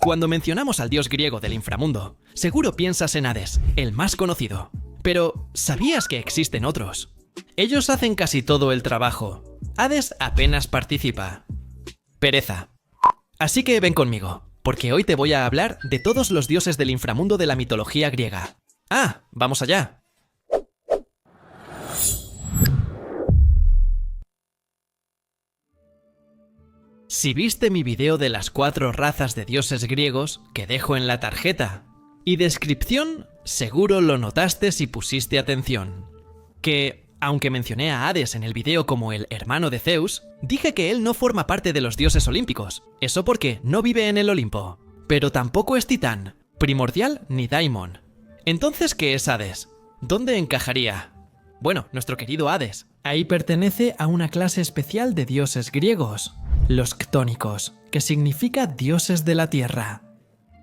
Cuando mencionamos al dios griego del inframundo, seguro piensas en Hades, el más conocido. Pero, ¿sabías que existen otros? Ellos hacen casi todo el trabajo. Hades apenas participa. Pereza. Así que ven conmigo, porque hoy te voy a hablar de todos los dioses del inframundo de la mitología griega. ¡Ah! ¡Vamos allá! Si viste mi video de las 4 razas de dioses griegos, que dejo en la tarjeta y descripción, seguro lo notaste si pusiste atención. Que, aunque mencioné a Hades en el video como el hermano de Zeus, dije que él no forma parte de los dioses olímpicos, eso porque no vive en el Olimpo. Pero tampoco es titán, primordial ni daimon. Entonces, ¿qué es Hades? ¿Dónde encajaría? Bueno, nuestro querido Hades. Ahí pertenece a una clase especial de dioses griegos, los ctónicos, que significa dioses de la tierra.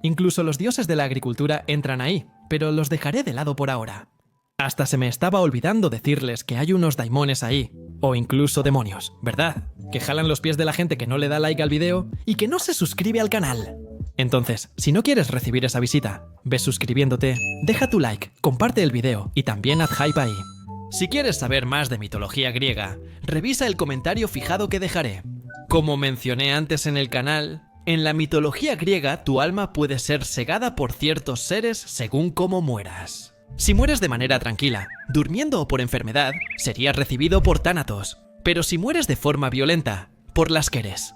Incluso los dioses de la agricultura entran ahí, pero los dejaré de lado por ahora. Hasta se me estaba olvidando decirles que hay unos daimones ahí, o incluso demonios, ¿verdad? Que jalan los pies de la gente que no le da like al video y que no se suscribe al canal. Entonces, si no quieres recibir esa visita, ve suscribiéndote, deja tu like, comparte el video y también haz hype ahí. Si quieres saber más de mitología griega, revisa el comentario fijado que dejaré. Como mencioné antes en el canal, en la mitología griega tu alma puede ser segada por ciertos seres según cómo mueras. Si mueres de manera tranquila, durmiendo o por enfermedad, serías recibido por Tánatos, pero si mueres de forma violenta, por las Keres.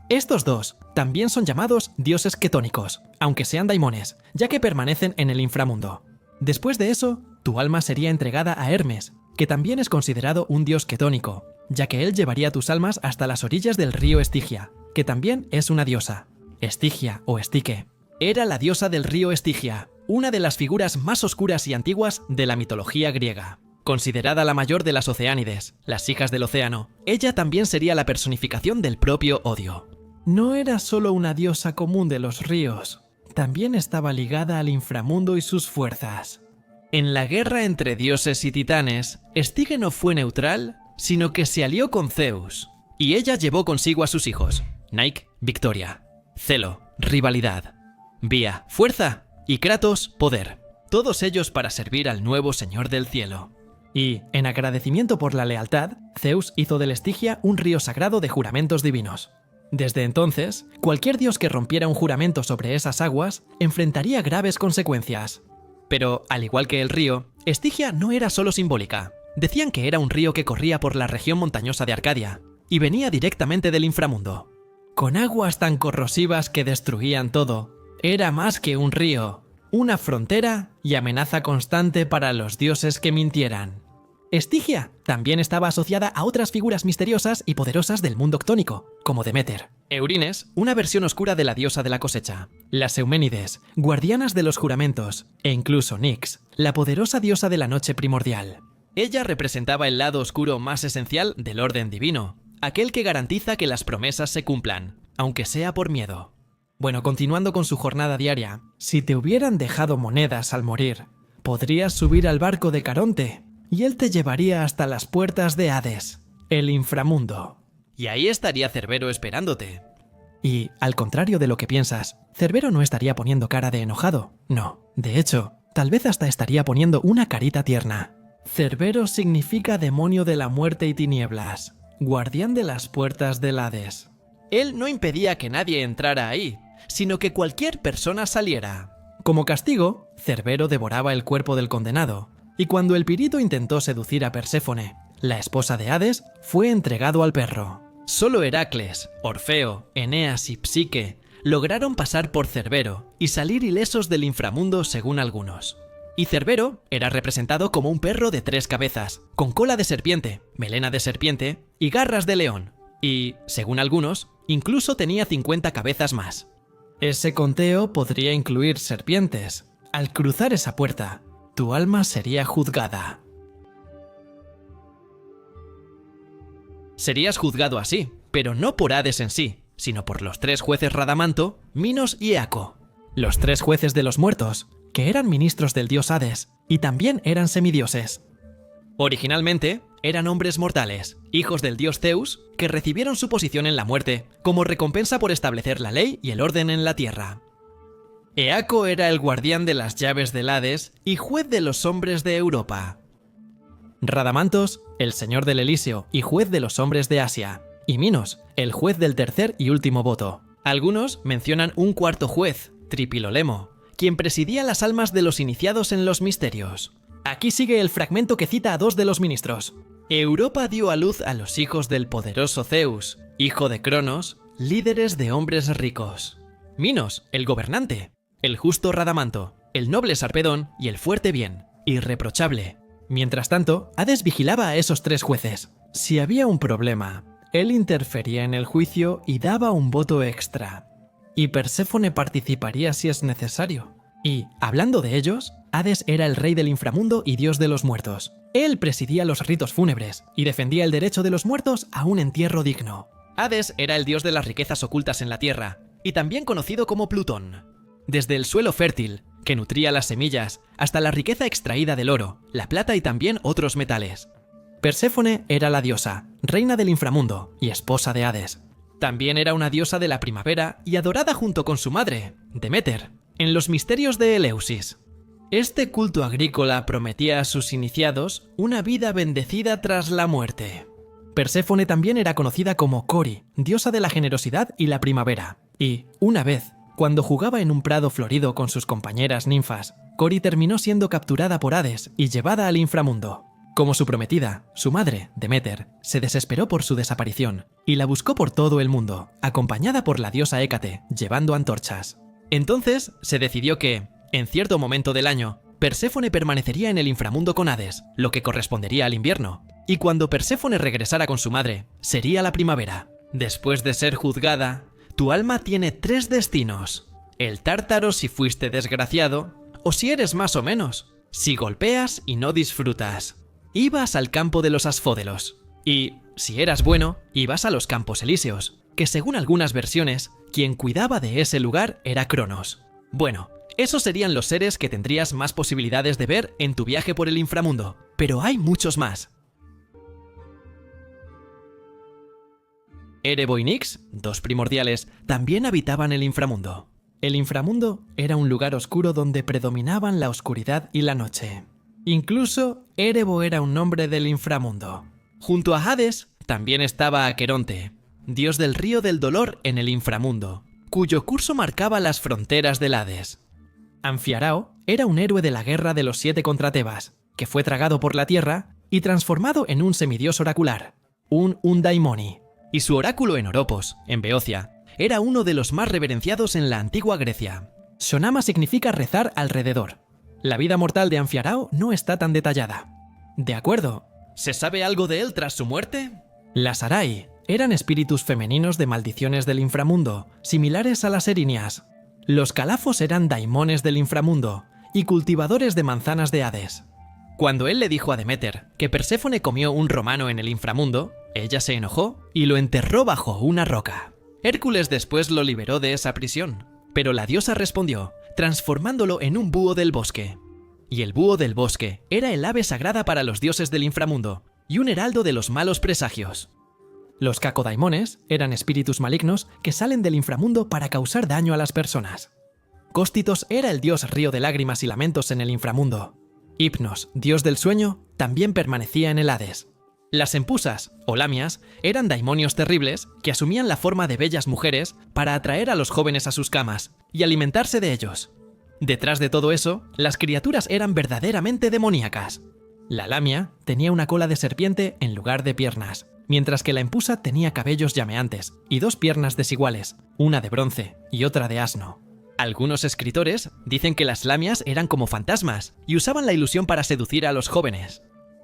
Estos dos también son llamados dioses ketónicos, aunque sean daimones, ya que permanecen en el inframundo. Después de eso, tu alma sería entregada a Hermes, que también es considerado un dios ketónico, ya que él llevaría tus almas hasta las orillas del río Estigia, que también es una diosa. Estigia o Estique. Era la diosa del río Estigia, una de las figuras más oscuras y antiguas de la mitología griega. Considerada la mayor de las Oceánides, las hijas del océano, ella también sería la personificación del propio odio. No era solo una diosa común de los ríos, también estaba ligada al inframundo y sus fuerzas. En la guerra entre dioses y titanes, Estige no fue neutral, sino que se alió con Zeus, y ella llevó consigo a sus hijos, Nike, victoria, Celo, rivalidad, Vía, fuerza, y Kratos, poder, todos ellos para servir al nuevo señor del cielo. Y, en agradecimiento por la lealtad, Zeus hizo del Estigia un río sagrado de juramentos divinos. Desde entonces, cualquier dios que rompiera un juramento sobre esas aguas enfrentaría graves consecuencias. Pero, al igual que el río, Estigia no era solo simbólica. Decían que era un río que corría por la región montañosa de Arcadia, y venía directamente del inframundo. Con aguas tan corrosivas que destruían todo, era más que un río, una frontera y amenaza constante para los dioses que mintieran. Estigia también estaba asociada a otras figuras misteriosas y poderosas del mundo ctónico, como Deméter, Eurines, una versión oscura de la diosa de la cosecha, las Euménides, guardianas de los juramentos, e incluso Nyx, la poderosa diosa de la noche primordial. Ella representaba el lado oscuro más esencial del orden divino, aquel que garantiza que las promesas se cumplan, aunque sea por miedo. Bueno, continuando con su jornada diaria, si te hubieran dejado monedas al morir, podrías subir al barco de Caronte, y él te llevaría hasta las puertas de Hades, el inframundo. Y ahí estaría Cerbero esperándote. Y, al contrario de lo que piensas, Cerbero no estaría poniendo cara de enojado, no. De hecho, tal vez hasta estaría poniendo una carita tierna. Cerbero significa demonio de la muerte y tinieblas, guardián de las puertas del Hades. Él no impedía que nadie entrara ahí, sino que cualquier persona saliera. Como castigo, Cerbero devoraba el cuerpo del condenado, y cuando el pirito intentó seducir a Perséfone, la esposa de Hades, fue entregado al perro. Solo Heracles, Orfeo, Eneas y Psique lograron pasar por Cerbero y salir ilesos del inframundo según algunos. Y Cerbero era representado como un perro de 3 cabezas, con cola de serpiente, melena de serpiente y garras de león. Y, según algunos, incluso tenía 50 cabezas más. Ese conteo podría incluir serpientes. Al cruzar esa puerta, tu alma sería juzgada. Serías juzgado así, pero no por Hades en sí, sino por los 3 jueces Radamanto, Minos y Eaco. Los 3 jueces de los muertos, que eran ministros del dios Hades, y también eran semidioses. Originalmente, eran hombres mortales, hijos del dios Zeus, que recibieron su posición en la muerte como recompensa por establecer la ley y el orden en la tierra. Eaco era el guardián de las llaves del Hades y juez de los hombres de Europa. Radamantos, el señor del Elíseo y juez de los hombres de Asia. Y Minos, el juez del tercer y último voto. Algunos mencionan un cuarto juez, Tripilolemo, quien presidía las almas de los iniciados en los misterios. Aquí sigue el fragmento que cita a dos de los ministros. Europa dio a luz a los hijos del poderoso Zeus, hijo de Cronos, líderes de hombres ricos. Minos, el gobernante. El justo Radamanto, el noble Sarpedón y el fuerte bien, irreprochable. Mientras tanto, Hades vigilaba a esos tres jueces. Si había un problema, él interfería en el juicio y daba un voto extra. Y Perséfone participaría si es necesario. Y, hablando de ellos, Hades era el rey del inframundo y dios de los muertos. Él presidía los ritos fúnebres y defendía el derecho de los muertos a un entierro digno. Hades era el dios de las riquezas ocultas en la tierra, y también conocido como Plutón. Desde el suelo fértil, que nutría las semillas, hasta la riqueza extraída del oro, la plata y también otros metales. Perséfone era la diosa, reina del inframundo y esposa de Hades. También era una diosa de la primavera y adorada junto con su madre, Deméter, en los misterios de Eleusis. Este culto agrícola prometía a sus iniciados una vida bendecida tras la muerte. Perséfone también era conocida como Cori, diosa de la generosidad y la primavera. Y, una vez, cuando jugaba en un prado florido con sus compañeras ninfas, Cori terminó siendo capturada por Hades y llevada al inframundo. Como su prometida, su madre, Deméter, se desesperó por su desaparición y la buscó por todo el mundo, acompañada por la diosa Hécate, llevando antorchas. Entonces se decidió que, en cierto momento del año, Perséfone permanecería en el inframundo con Hades, lo que correspondería al invierno, y cuando Perséfone regresara con su madre, sería la primavera. Después de ser juzgada, tu alma tiene tres destinos: el tártaro si fuiste desgraciado, o si eres más o menos, si golpeas y no disfrutas. Ibas al campo de los Asfódelos, y, si eras bueno, ibas a los Campos Elíseos, que según algunas versiones, quien cuidaba de ese lugar era Cronos. Bueno, esos serían los seres que tendrías más posibilidades de ver en tu viaje por el inframundo, pero hay muchos más. Erebo y Nyx, dos primordiales, también habitaban el inframundo. El inframundo era un lugar oscuro donde predominaban la oscuridad y la noche. Incluso Erebo era un nombre del inframundo. Junto a Hades también estaba Aqueronte, dios del río del dolor en el inframundo, cuyo curso marcaba las fronteras del Hades. Anfiarao era un héroe de la guerra de los 7 contra Tebas, que fue tragado por la tierra y transformado en un semidios oracular, un Undaimoni. Y su oráculo en Oropos, en Beocia, era uno de los más reverenciados en la antigua Grecia. Shonama significa rezar alrededor. La vida mortal de Anfiarao no está tan detallada. De acuerdo, ¿se sabe algo de él tras su muerte? Las Arai eran espíritus femeninos de maldiciones del inframundo, similares a las erinias. Los calafos eran daimones del inframundo y cultivadores de manzanas de Hades. Cuando él le dijo a Deméter que Perséfone comió un romano en el inframundo, ella se enojó y lo enterró bajo una roca. Hércules después lo liberó de esa prisión, pero la diosa respondió, transformándolo en un búho del bosque. Y el búho del bosque era el ave sagrada para los dioses del inframundo y un heraldo de los malos presagios. Los cacodaimones eran espíritus malignos que salen del inframundo para causar daño a las personas. Cóstitos era el dios río de lágrimas y lamentos en el inframundo. Hipnos, dios del sueño, también permanecía en el Hades. Las empusas, o lamias, eran daimonios terribles que asumían la forma de bellas mujeres para atraer a los jóvenes a sus camas y alimentarse de ellos. Detrás de todo eso, las criaturas eran verdaderamente demoníacas. La lamia tenía una cola de serpiente en lugar de piernas, mientras que la empusa tenía cabellos llameantes y 2 piernas desiguales, una de bronce y otra de asno. Algunos escritores dicen que las lamias eran como fantasmas y usaban la ilusión para seducir a los jóvenes.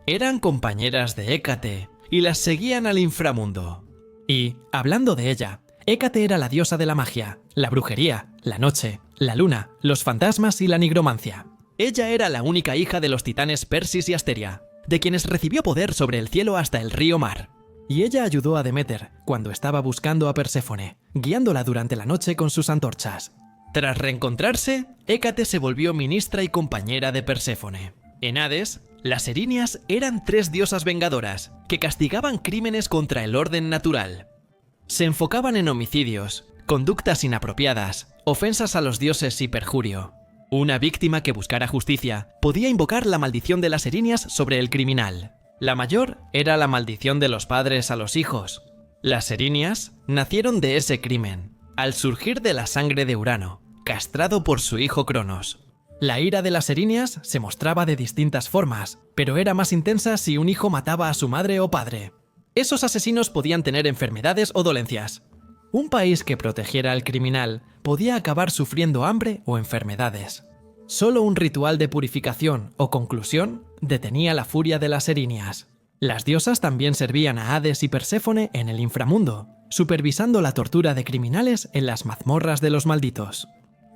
Eran compañeras de Hécate y las seguían al inframundo. Y, hablando de ella, Hécate era la diosa de la magia, la brujería, la noche, la luna, los fantasmas y la nigromancia. Ella era la única hija de los titanes Persis y Asteria, de quienes recibió poder sobre el cielo hasta el río Mar. Y ella ayudó a Deméter cuando estaba buscando a Perséfone, guiándola durante la noche con sus antorchas. Tras reencontrarse, Hécate se volvió ministra y compañera de Perséfone. En Hades, las erinias eran 3 diosas vengadoras que castigaban crímenes contra el orden natural. Se enfocaban en homicidios, conductas inapropiadas, ofensas a los dioses y perjurio. Una víctima que buscara justicia podía invocar la maldición de las erinias sobre el criminal. La mayor era la maldición de los padres a los hijos. Las erinias nacieron de ese crimen, al surgir de la sangre de Urano, castrado por su hijo Cronos. La ira de las erinias se mostraba de distintas formas, pero era más intensa si un hijo mataba a su madre o padre. Esos asesinos podían tener enfermedades o dolencias. Un país que protegiera al criminal podía acabar sufriendo hambre o enfermedades. Solo un ritual de purificación o conclusión detenía la furia de las erinias. Las diosas también servían a Hades y Perséfone en el inframundo, supervisando la tortura de criminales en las mazmorras de los malditos.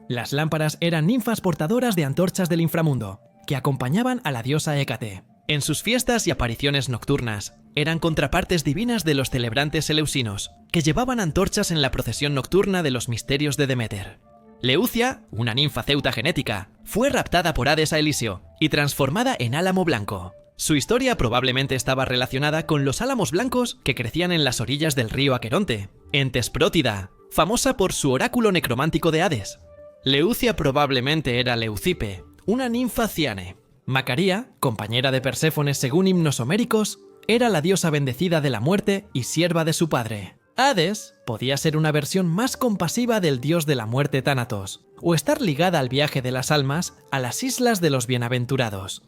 Las lámparas eran ninfas portadoras de antorchas del inframundo, que acompañaban a la diosa Hécate. En sus fiestas y apariciones nocturnas, eran contrapartes divinas de los celebrantes eleusinos, que llevaban antorchas en la procesión nocturna de los misterios de Deméter. Leucia, una ninfa ceuta genética, fue raptada por Hades a Eliseo y transformada en álamo blanco. Su historia probablemente estaba relacionada con los álamos blancos que crecían en las orillas del río Aqueronte, en Tesprótida, famosa por su oráculo necromántico de Hades. Leucia probablemente era Leucipe, una ninfa ciane. Macaría, compañera de Perséfone según himnos homéricos, era la diosa bendecida de la muerte y sierva de su padre. Hades podía ser una versión más compasiva del dios de la muerte Tánatos, o estar ligada al viaje de las almas a las islas de los bienaventurados.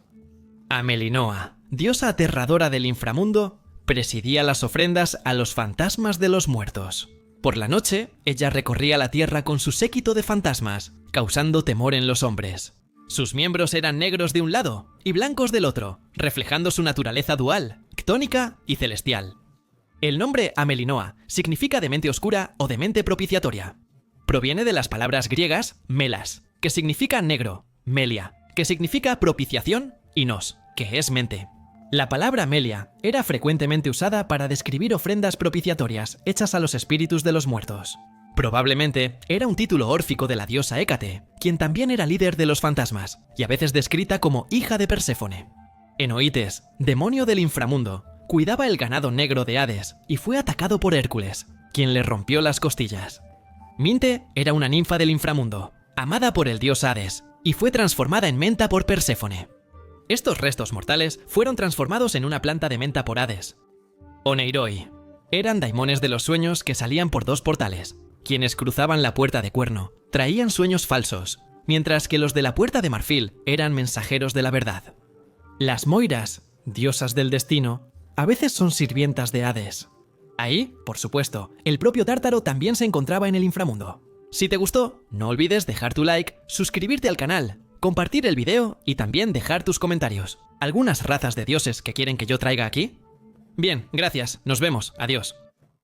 Amelinoa, diosa aterradora del inframundo, presidía las ofrendas a los fantasmas de los muertos. Por la noche, ella recorría la tierra con su séquito de fantasmas, causando temor en los hombres. Sus miembros eran negros de un lado y blancos del otro, reflejando su naturaleza dual, ctónica y celestial. El nombre Amelinoa significa de mente oscura o de mente propiciatoria. Proviene de las palabras griegas melas, que significa negro, melia, que significa propiciación, y nos, que es mente. La palabra melia era frecuentemente usada para describir ofrendas propiciatorias hechas a los espíritus de los muertos. Probablemente era un título órfico de la diosa Hécate, quien también era líder de los fantasmas, y a veces descrita como hija de Perséfone. Enoites, demonio del inframundo, cuidaba el ganado negro de Hades y fue atacado por Hércules, quien le rompió las costillas. Minte era una ninfa del inframundo, amada por el dios Hades, y fue transformada en menta por Perséfone. Estos restos mortales fueron transformados en una planta de menta por Hades. Oneiroi eran daimones de los sueños que salían por dos portales. Quienes cruzaban la puerta de cuerno traían sueños falsos, mientras que los de la puerta de marfil eran mensajeros de la verdad. Las moiras, diosas del destino, a veces son sirvientas de Hades. Ahí, por supuesto, el propio Tártaro también se encontraba en el inframundo. Si te gustó, no olvides dejar tu like, suscribirte al canal, compartir el video y también dejar tus comentarios. ¿Algunas razas de dioses que quieren que yo traiga aquí? Bien, gracias, nos vemos, adiós.